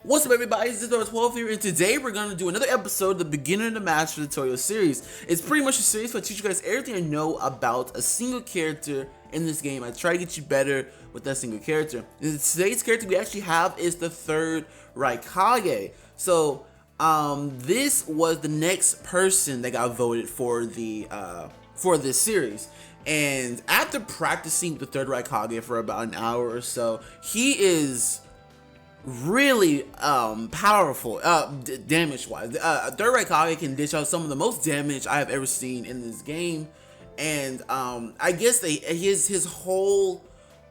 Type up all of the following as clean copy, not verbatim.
What's up, everybody? This is number 12 here, and today we're going to do another episode, the beginning of the Master Tutorial series. It's pretty much a series where I teach you guys everything I know about a single character in this game. I try to get you better with that single character. And today's character we actually have is the third Raikage. So, this was the next person that got voted for the for this series. And after practicing with the third Raikage for about an hour or so, he is really powerful damage wise. Third Raikage can dish out some of the most damage I have ever seen in this game, and I guess his whole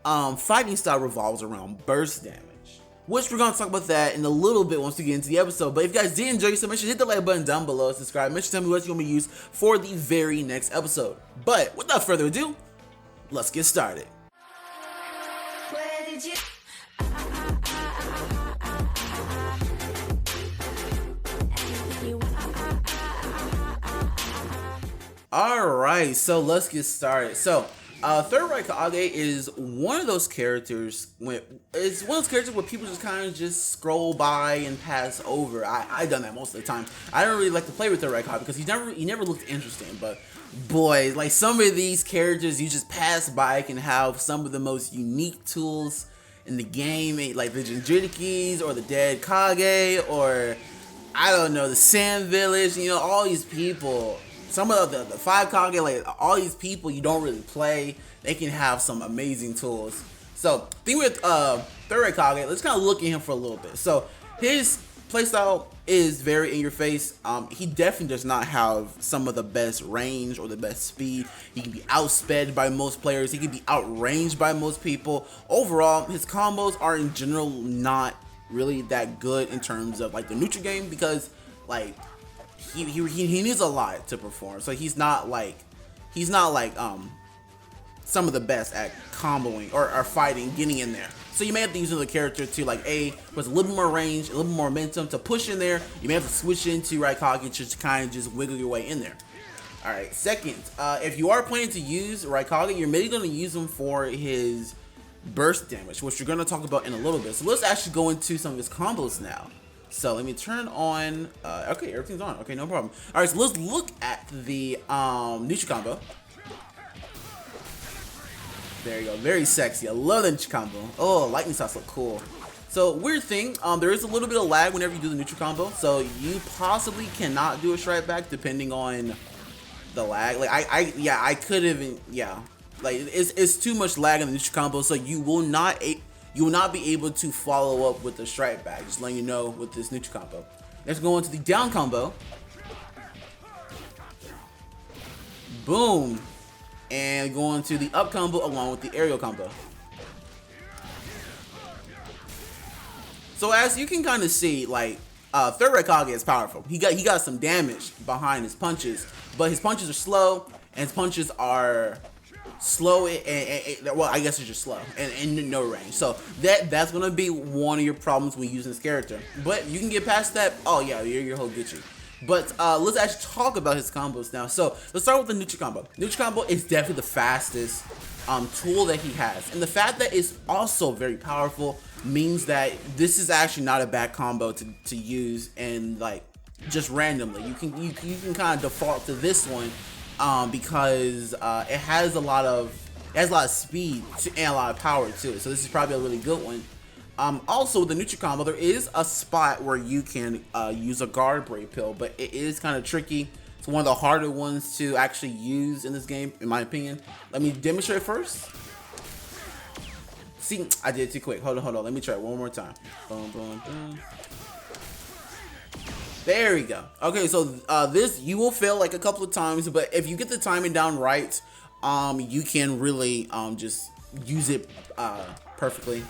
fighting style revolves around burst damage, which we're gonna talk about that in a little bit once we get into the episode. But if you guys did enjoy yourself, make sure to hit the like button down below, subscribe, make sure to tell me what you're gonna use for the very next episode. But without further ado, let's get started. Where did you? Alright, so let's get started. So, third Raikage is one of those characters where people just kind of just scroll by and pass over. I done that most of the time. I don't really like to play with third Raikage because he never looked interesting. But boy, like some of these characters you just pass by can have some of the most unique tools in the game, like the Jinjurikis or the Dead Kage, or I don't know, the Sand Village. You know, all these people. Some of the five Kage, like all these people you don't really play, they can have some amazing tools. So, thing with third Raikage, let's kind of look at him for a little bit. So, his playstyle is very in your face. He definitely does not have some of the best range or the best speed. He can be outsped by most players. He can be outranged by most people. Overall, his combos are in general not really that good in terms of like the neutral game, because like he needs a lot to perform. So he's not like some of the best at comboing or fighting, getting in there. So you may have to use another character to like with a little more range, a little more momentum to push in there. You may have to switch into Raikage to kind of just wiggle your way in there. Alright, second, if you are planning to use Raikage, you're maybe going to use him for his burst damage, which we're going to talk about in a little bit. So let's actually go into some of his combos now. So let me turn on, okay, everything's on, okay, no problem. Alright, so let's look at the neutral combo. There you go, very sexy, I love the neutral combo. Oh, lightning shots look cool. So, weird thing, there is a little bit of lag whenever you do the neutral combo, so you possibly cannot do a strike back depending on the lag. Like, I could have, like, it's too much lag in the neutral combo, so you will not be able to follow up with the strike back. Just letting you know with this neutral combo. Let's go into the down combo. Boom. And go into the up combo along with the aerial combo. So as you can kind of see, like third Raikage is powerful. He got some damage behind his punches, but his punches are slow, and his punches are slow and well, I guess it's just slow and no range. So that's gonna be one of your problems when using this character. But you can get past that. Oh yeah, you're whole Gucci. But let's actually talk about his combos now. So let's start with the neutral combo. Neutral combo is definitely the fastest tool that he has, and the fact that it's also very powerful means that this is actually not a bad combo to use and like just randomly. You can kind of default to this one. Because it has a lot of speed and a lot of power to it, so this is probably a really good one. Also, with the neutral combo, there is a spot where you can use a guard break pill, but it is kind of tricky. It's one of the harder ones to actually use in this game, in my opinion. Let me demonstrate first. See, I did it too quick. Hold on. Let me try it one more time. Boom, boom, boom. There we go. Okay, so this you will fail like a couple of times, but if you get the timing down right, you can really just use it perfectly.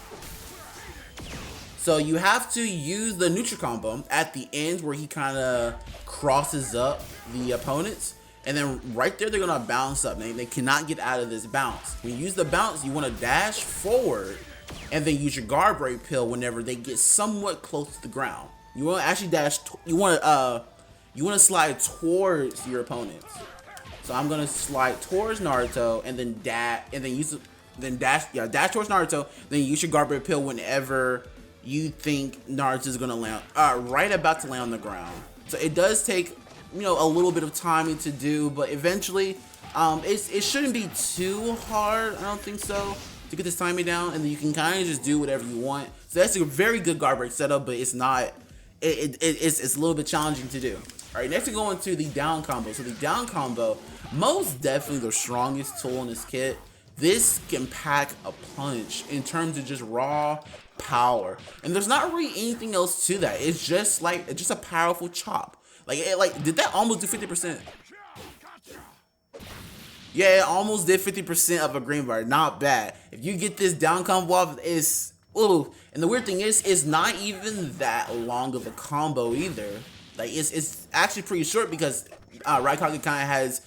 So you have to use the neutral combo at the end where he kind of crosses up the opponents, and then right there they're gonna bounce up. They cannot get out of this bounce. When you use the bounce, you want to dash forward, and then use your guard break pill whenever they get somewhat close to the ground. You want to actually dash. You want to slide towards your opponents. So I'm gonna slide towards Naruto and then dash towards Naruto. Then use your guard break pill whenever you think Naruto's gonna land, right about to land on the ground. So it does take, you know, a little bit of timing to do, but eventually, it shouldn't be too hard. I don't think so, to get this timing down, and then you can kind of just do whatever you want. So that's a very good guard break setup, but it's not. It's a little bit challenging to do. All right, next we go into the down combo. So the down combo, most definitely the strongest tool in this kit. This can pack a punch in terms of just raw power, and there's not really anything else to that. It's just a powerful chop. Did that almost do 50%? Yeah, it almost did 50% of a green bar. Not bad. If you get this down combo off, it's ooh. And the weird thing is, it's not even that long of a combo either. Like it's actually pretty short because Raikage kind of has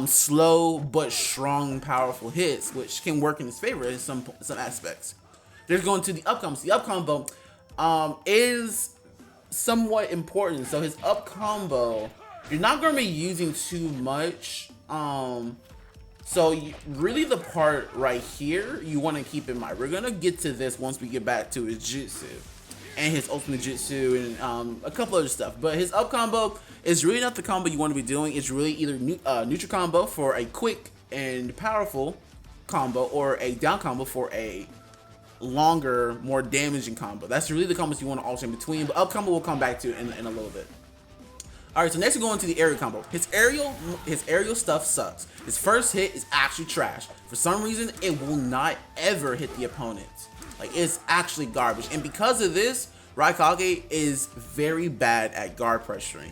slow but strong, powerful hits, which can work in his favor in some aspects. They're going to the up combo. The up combo is somewhat important. So his up combo, you're not going to be using too much. So really the part right here you want to keep in mind. We're going to get to this once we get back to his jutsu and his ultimate jutsu and a couple other stuff. But his up combo is really not the combo you want to be doing. It's really either neutral combo for a quick and powerful combo, or a down combo for a longer, more damaging combo. That's really the combos you want to alternate in between. But up combo we'll come back to in a little bit. Alright, so next we go into the aerial combo. His aerial stuff sucks. His first hit is actually trash. For some reason, it will not ever hit the opponent. Like, it's actually garbage. And because of this, Raikage is very bad at guard pressuring.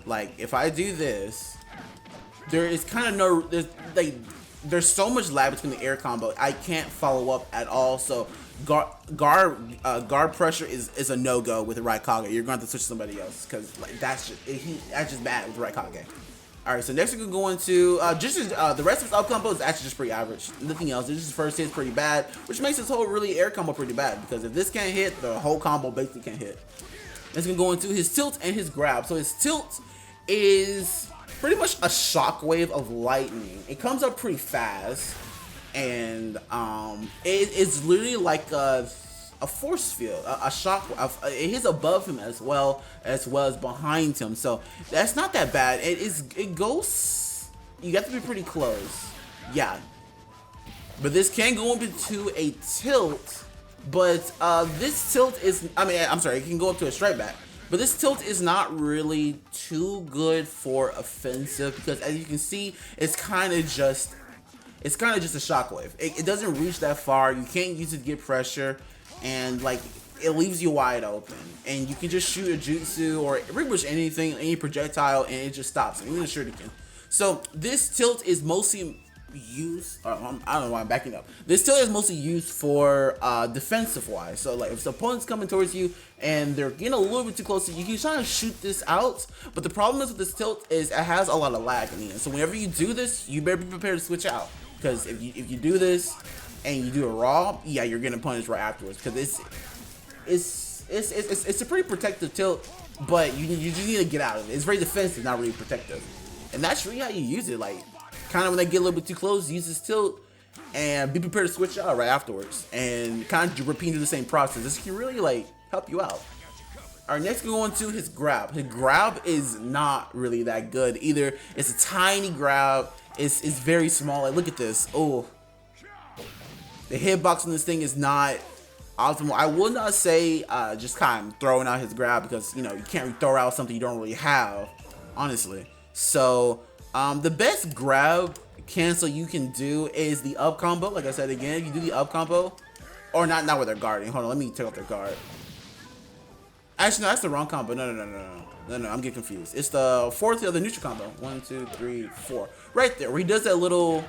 Like, if I do this, there is kind of no, there's so much lag between the air combo, I can't follow up at all. So guard pressure is a no-go with Raikage. You're going to have to switch to somebody else, because like that's just bad with Raikage. All right, so next we can go into the rest of his up combo is actually just pretty average. Nothing else. This is his first hit is pretty bad, which makes his whole really air combo pretty bad, because if this can't hit, the whole combo basically can't hit. Next we can go into his tilt and his grab. So his tilt is pretty much a shockwave of lightning. It comes up pretty fast, and it's literally like a force field, a shock. It hits above him as well as behind him, so that's not that bad. It goes. You got to be pretty close, yeah. But this can go into a tilt, but this tilt is. I'm sorry. It can go up to a strike back. But this tilt is not really too good for offensive, because as you can see, it's kind of just a shockwave. It doesn't reach that far. You can't use it to get pressure, and like it leaves you wide open. And you can just shoot a jutsu or pretty much anything, any projectile, and it just stops. Even a shuriken. So this tilt is mostly used. I don't know why I'm backing up. This tilt is mostly used for defensive wise. So like if the opponent's coming towards you and they're getting a little bit too close to you, you can try to shoot this out. But the problem is with this tilt is it has a lot of lag in the end. So whenever you do this, you better be prepared to switch out, because if you do this and you do it raw, yeah, you're getting punished right afterwards, because it's a pretty protective tilt, but you just need to get out of it. It's very defensive, not really protective, and that's really how you use it. Like, kind of when they get a little bit too close, use this tilt and be prepared to switch out right afterwards, and kind of repeat the same process. This can really like help you out. All right, next we go into his grab. His grab is not really that good either. It's a tiny grab. It's very small. Like, look at this. Oh, the hitbox on this thing is not optimal. I would not say just kind of throwing out his grab, because you know you can't really throw out something you don't really have, honestly. So the best grab cancel you can do is the up combo. Like I said again, if you do the up combo, or not with their guarding. Hold on, let me take off their guard. Actually, no, that's the wrong combo. No, I'm getting confused. It's the fourth of the neutral combo. 1, 2, 3, 4. Right there, where he does that little.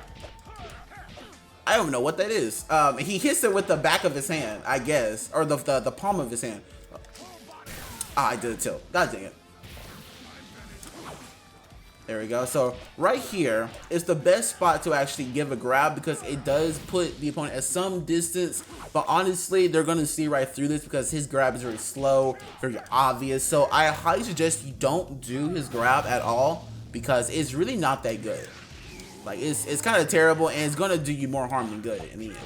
I don't know what that is. He hits it with the back of his hand, I guess, or the palm of his hand. Ah, I did a tilt. God dang it. There we go. So right here is the best spot to actually give a grab, because it does put the opponent at some distance. But honestly, they're going to see right through this, because his grab is very slow, very obvious. So I highly suggest you don't do his grab at all, because it's really not that good. Like, it's kind of terrible, and it's going to do you more harm than good in the end.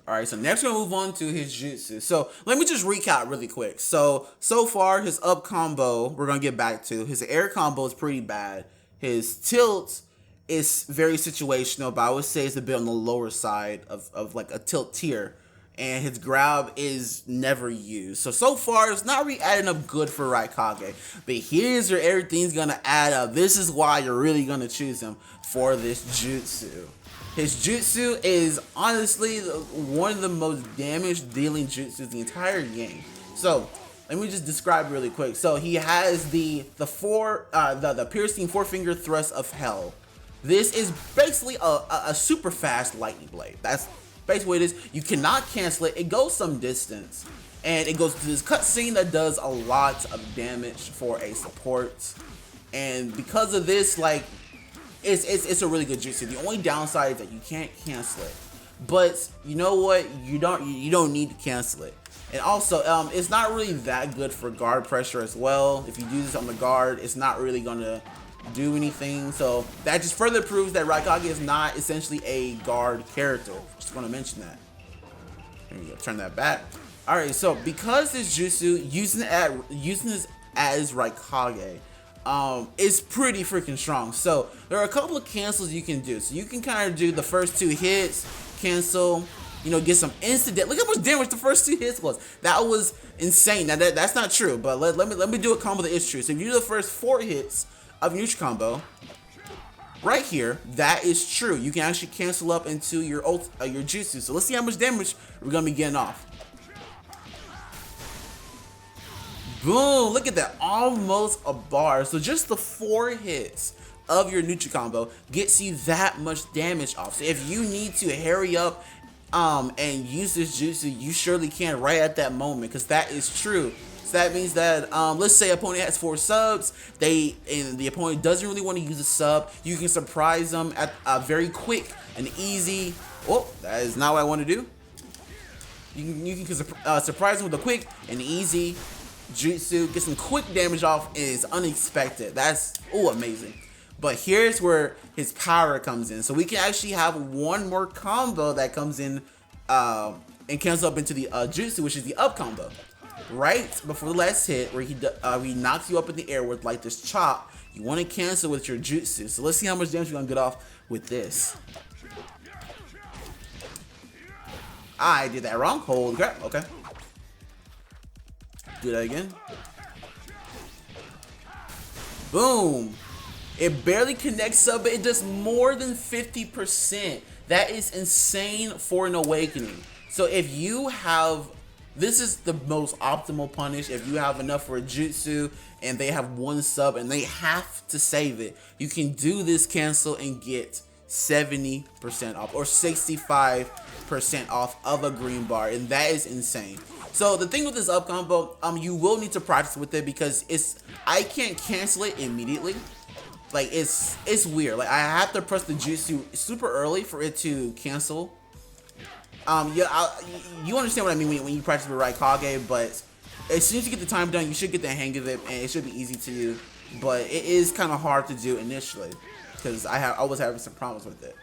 Alright, so next we're gonna move on to his jutsu. So let me just recap really quick. So far his up combo, we're gonna get back to. His air combo is pretty bad. His tilt is very situational, but I would say it's a bit on the lower side of like a tilt tier. And his grab is never used. So far, it's not really adding up good for Raikage. But here's where everything's gonna add up. This is why you're really gonna choose him for this jutsu. His jutsu is honestly one of the most damage dealing jutsus in the entire game. So let me just describe really quick. So he has the piercing 4-finger thrust of hell. This is basically a super fast lightning blade. That's basically what it is. You cannot cancel it. It goes some distance, and it goes to this cutscene that does a lot of damage for a support. And because of this, like, it's a really good jutsu. The only downside is that you can't cancel it. But you know what? You don't need to cancel it. And also, it's not really that good for guard pressure as well. If you do this on the guard, it's not really gonna do anything. So that just further proves that Raikage is not essentially a guard character. Just want to mention that. There we go. Turn that back. All right. So because this jutsu using this as Raikage, is pretty freaking strong. So there are a couple of cancels you can do. So you can kind of do the first 2 hits, cancel. You know, get some instant damage. Look how much damage the first 2 hits was. That was insane. Now that's not true, but let me do a combo that is true. So if you do the first 4 hits of neutral combo, right here, that is true. You can actually cancel up into your your jutsu. So let's see how much damage we're gonna be getting off. Boom! Look at that, almost a bar. So just the 4 hits of your neutral combo gets you that much damage off. So if you need to hurry up and use this jutsu, you surely can right at that moment, because that is true. So that means that let's say opponent has 4 subs, and the opponent doesn't really want to use a sub. You can surprise them at a very quick and easy. Oh, that is not what I want to do. You can surprise them with a quick and easy jutsu, get some quick damage off, and it's unexpected. That's amazing. But here's where his power comes in. So we can actually have one more combo that comes in and cancels up into the jutsu, which is the up combo. Right before the last hit, where he knocks you up in the air with like this chop, you want to cancel with your jutsu. So let's see how much damage we're gonna get off with this. I did that wrong. Holy crap. Okay. Do that again. Boom. It barely connects up, but it does more than 50%. That is insane for an awakening. So if you have, this is the most optimal punish. If you have enough for a jutsu and they have 1 sub and they have to save it, you can do this cancel and get 70% off or 65% off of a green bar, and that is insane. So the thing with this up combo, you will need to practice with it, because I can't cancel it immediately. Like it's weird. Like I have to press the jutsu super early for it to cancel. Yeah, you understand what I mean when you practice with Raikage, but as soon as you get the time done, you should get the hang of it, and it should be easy to do. But it is kind of hard to do initially, because I was having some problems with it.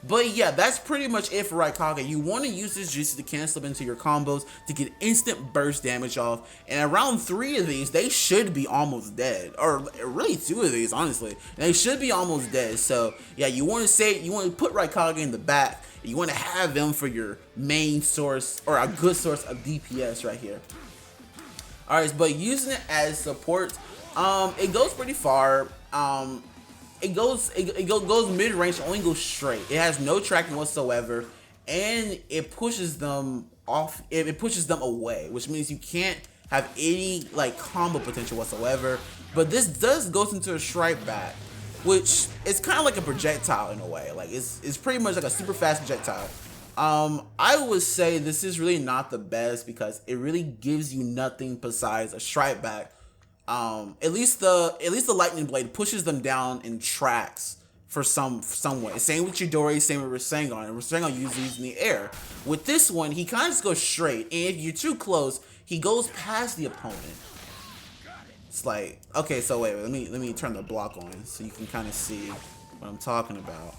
But yeah, that's pretty much it for Raikage. You want to use this jutsu to cancel up into your combos to get instant burst damage off. And around 3 of these, they should be almost dead. Or really 2 of these, honestly. They should be almost dead. So yeah, you want to put Raikage in the back. You want to have them for your main source, or a good source of DPS right here. Alright, but using it as support, it goes pretty far. It goes mid-range, only goes straight. It has no tracking whatsoever, and it pushes them off. It pushes them away, which means you can't have any like combo potential whatsoever. But this goes into a strike back, which is kind of like a projectile in a way. Like it's pretty much like a super fast projectile. I would say this is really not the best, because it really gives you nothing besides a strike back. At least the lightning blade pushes them down in tracks for some way. Same with Chidori, same with Rasengan. And Rasengan uses these in the air. With this one, he kind of just goes straight, and if you're too close, he goes past the opponent. It's like, okay, so wait, let me turn the block on so you can kind of see what I'm talking about.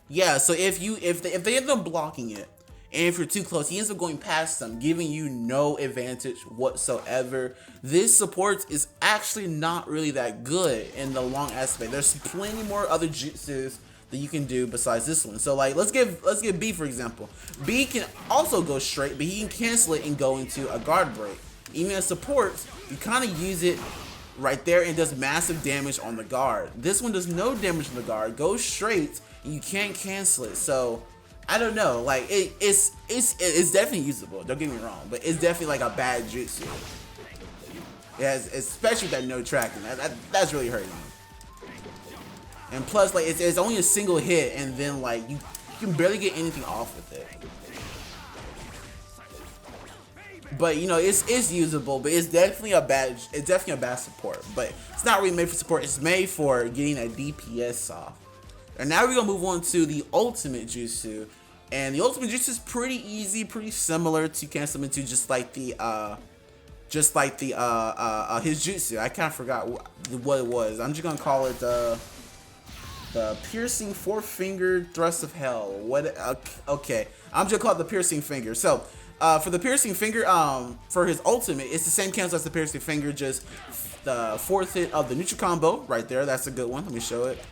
Yeah, so if they end up blocking it, And if you're too close, he ends up going past them, giving you no advantage whatsoever. This support is actually not really that good in the long aspect. There's plenty more other jutsus that you can do besides this one. So like, let's give B for example. B can also go straight, but he can cancel it and go into a guard break. Even as support, you kind of use it right there and does massive damage on the guard. This one does no damage on the guard, goes straight, and you can't cancel it. So I don't know, like it's definitely usable. Don't get me wrong, but it's definitely like a bad jutsu. It has, especially with that no tracking. That's really hurting me. And plus, like it's only a single hit, and then like you can barely get anything off with it. But you know, it's usable, but it's definitely a bad support. But it's not really made for support. It's made for getting a DPS off. And now we're gonna move on to the ultimate jutsu, and the ultimate jutsu is pretty easy, pretty similar to cancel into just like the his jutsu. I kind of forgot what it was. I'm just gonna call it the piercing four-fingered thrust of hell. What? Okay, I'm just gonna call it the piercing finger. So. For the piercing finger, for his ultimate, it's the same cancel as the piercing finger, just the fourth hit of the neutral combo right there. That's a good one. Let me show it.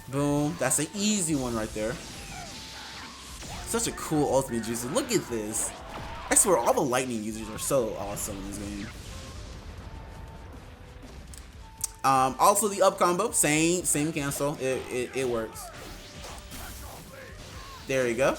Boom. That's an easy one right there. Such a cool ultimate jutsu. Look at this. I swear, all the lightning users are so awesome in this game. Also the up combo, same cancel. It works. There you go.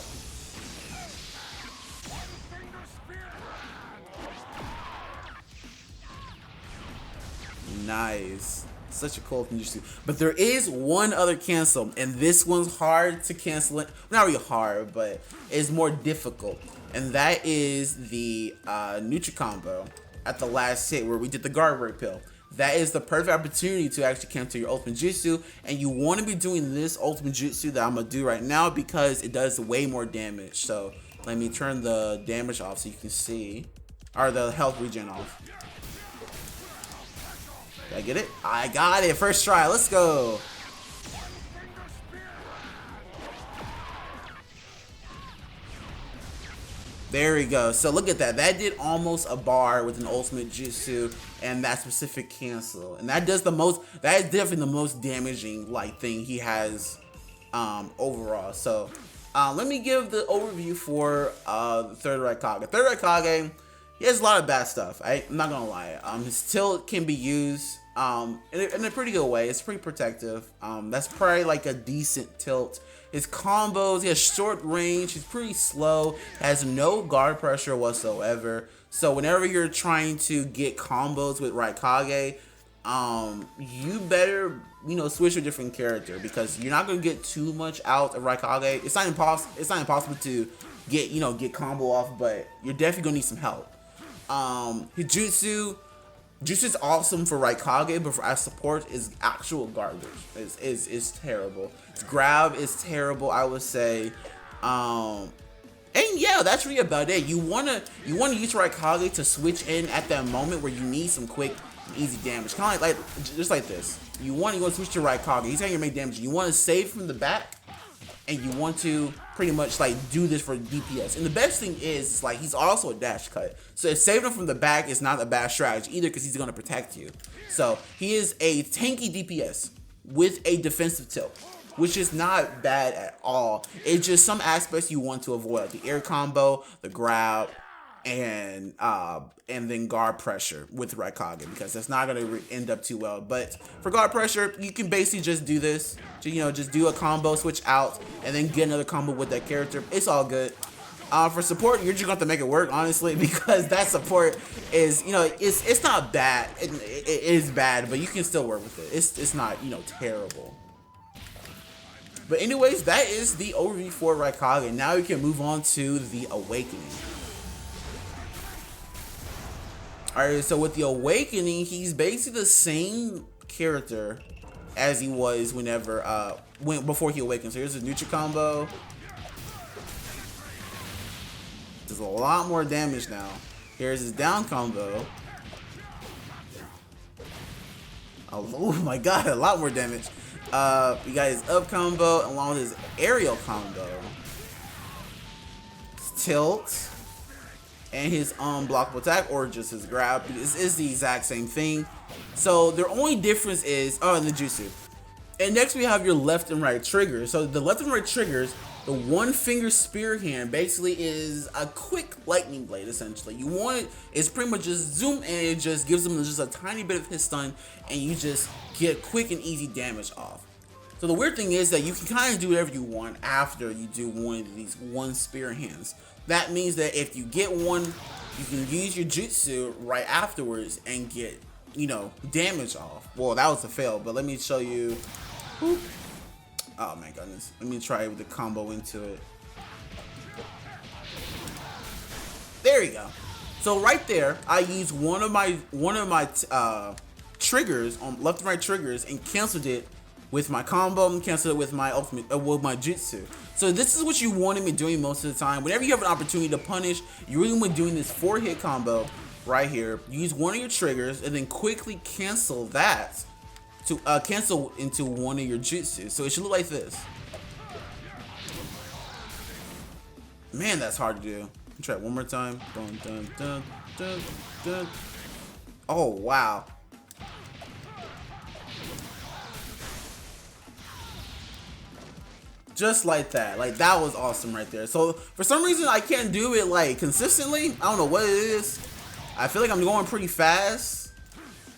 Nice. Such a cool jutsu. But there is one other cancel, and this one's hard to cancel it. Not really hard, but it's more difficult. And that is the neutral combo at the last hit where we did the guard break pill. That is the perfect opportunity to actually cancel your ultimate jutsu, and you want to be doing this ultimate jutsu that I'm gonna do right now because it does way more damage. So let me turn the damage off so you can see, or the health regen off. Did I get it? I got it. First try. Let's go. There we go. So look at that. That did almost a bar with an ultimate jutsu and that specific cancel. And that does the most. That is definitely the most damaging like thing he has overall. So let me give the overview for the third Raikage. Third Raikage, he has a lot of bad stuff. I'm not gonna lie. His tilt can be used in a pretty good way. It's pretty protective. That's probably like a decent tilt. His combos, he has short range, he's pretty slow, has no guard pressure whatsoever. So whenever you're trying to get combos with Raikage, you better, switch to a different character because you're not gonna get too much out of Raikage. It's not impossible to get combo off, but you're definitely gonna need some help. His jutsu is awesome for Raikage, but for as support is actual garbage. It's terrible. His grab is terrible, I would say. And yeah, that's really about it. You wanna use Raikage to switch in at that moment where you need some quick, easy damage. Kind of like just like this. You want to switch to Raikage. He's gonna make damage. You want to save from the back, and you want to pretty much like do this for DPS. And the best thing is like he's also a dash cut. So if saving him from the back is not a bad strategy either because he's gonna protect you. So he is a tanky DPS with a defensive tilt, which is not bad at all. It's just some aspects you want to avoid, like the air combo, the grab, and then guard pressure with Raikage because that's not gonna end up too well. But for guard pressure, you can basically just do this. Just do a combo, switch out, and then get another combo with that character. It's all good. For support, you're just gonna have to make it work, honestly, because that support is, it's not bad. It is bad, but you can still work with it. It's not, terrible. But anyways, that is the overview for Raikage. Now we can move on to the Awakening. Alright, so with the Awakening, he's basically the same character as he was before he awakened. So here's his neutral combo. Does a lot more damage now. Here's his down combo. Oh my god, a lot more damage. You got his up combo along with his aerial combo. tilt and his unblockable attack, or just his grab. It's the exact same thing. So their only difference is and the jutsu. And next we have your left and right triggers. So the left and right triggers, the one finger spear hand basically is a quick lightning blade essentially. You want it, it's pretty much just zoom and it just gives them just a tiny bit of hit stun and you just get quick and easy damage off. So the weird thing is that you can kind of do whatever you want after you do one of these one spear hands. That means that if you get one, you can use your jutsu right afterwards and get, you know, damage off. Well, that was a fail, but let me show you. Whoop. Oh my goodness. Let me try with the combo into it. There you go. So right there, I used one of my triggers on left and right triggers and canceled it with my combo and canceled it with my ultimate with my jutsu. So this is what you want to be doing most of the time. Whenever you have an opportunity to punish, you really want to be doing this 4-hit combo right here. Use one of your triggers and then quickly cancel that to cancel into one of your jutsu. So it should look like this. Man, that's hard to do. Try it one more time. Dun, dun, dun, dun, dun. Oh wow. Just like that. Like that was awesome right there. So for some reason I can't do it like consistently. I don't know what it is. I feel like I'm going pretty fast.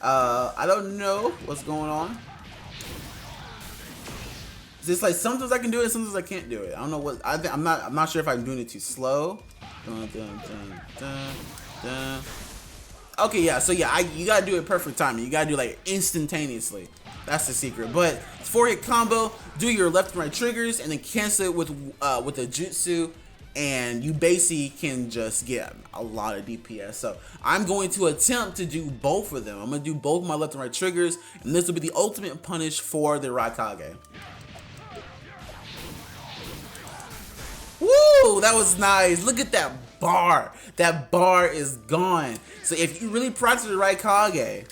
I don't know what's going on. It's just like sometimes I can do it, sometimes I can't do it. I don't know what I'm not sure if I'm doing it too slow. Dun, dun, dun, dun, dun. Okay, yeah, so yeah, you gotta do it perfect timing. You gotta do like instantaneously. That's the secret. But 4-hit combo, do your left and right triggers, and then cancel it with a jutsu, and you basically can just get a lot of DPS. So I'm going to attempt to do both of them. I'm gonna do both my left and right triggers, and this will be the ultimate punish for the Raikage. Woo! That was nice. Look at that bar. That bar is gone. So if you really practice the Raikage,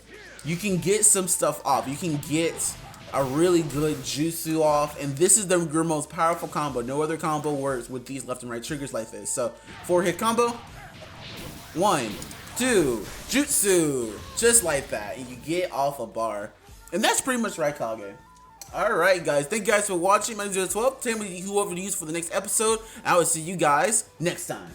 you can get some stuff off. You can get a really good jutsu off, and this is your most powerful combo. No other combo works with these left and right triggers like this. So 4-hit combo, 1, 2, jutsu, just like that, and you get off a bar, and that's pretty much Raikage. Alright guys, thank you guys for watching. My name is 12. Tell me whoever to use for the next episode. I will see you guys next time.